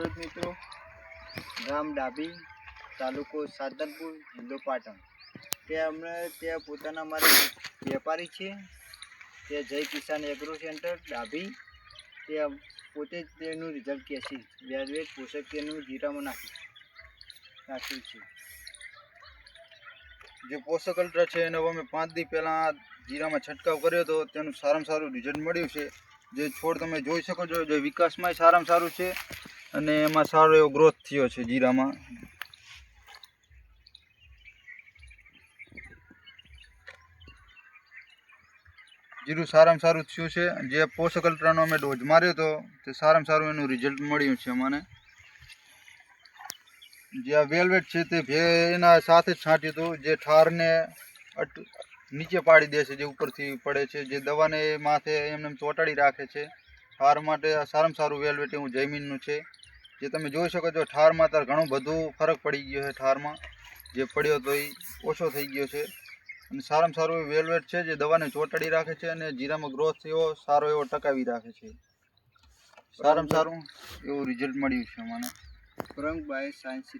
ખેડૂત મિત્રો, ગામ ડાભી, તાલુકો સાદલપુર, જિલ્લો પાટણ. ત્યાં પોતાના મારા વેપારી છે. તે જય કિસાન એગ્રો સેન્ટર ડાભી. તે પોતે જ તેનું રિઝલ્ટ કહે છે. વેલ્વેટ પોષક તેનું જીરામાં નાખ્યું છે. જે પોષક અલ્ટ્રા છે એનો અમે 5 દી પહેલાં જીરામાં છંટકાવ કર્યો હતો. તેનું સારામાં સારું રિઝલ્ટ મળ્યું છે. જે છોડ તમે જોઈ શકો છો, જે વિકાસમાં સારામાં સારું છે અને એમાં સારો એવો ગ્રોથ થયો છે જીરામાં. જીરું સારામાં સારું થયું છે. જે પોષક અલ્ટ્રાનો અમે ડોઝ માર્યો હતો તે સારામાં સારું એનું રિઝલ્ટ મળ્યું છે અમને. જે આ વેલ્વેટ છે તે એના સાથે જ છાંટ્યું હતું. જે ઠારને નીચે પાડી દે છે, જે ઉપરથી પડે છે, જે દવાને માથે એમને ચોંટાડી રાખે છે. ઠાર માટે સારામાં સારું વેલ્વેટ એવું જમીનનું છે. જે તમે જોઈ શકો છો, ઠારમાં અત્યારે ઘણું બધું ફરક પડી ગયો છે. ઠારમાં જે પડ્યો હતો એ ઓછો થઈ ગયો છે અને સારામાં સારું વેલ્વેટ છે, જે દવાને ચોંટાડી રાખે છે અને જીરામાં ગ્રોથ એવો સારો એવો ટકાવી રાખે છે. સારામાં સારું એવું રિઝલ્ટ મળ્યું છે મને. Franc by science.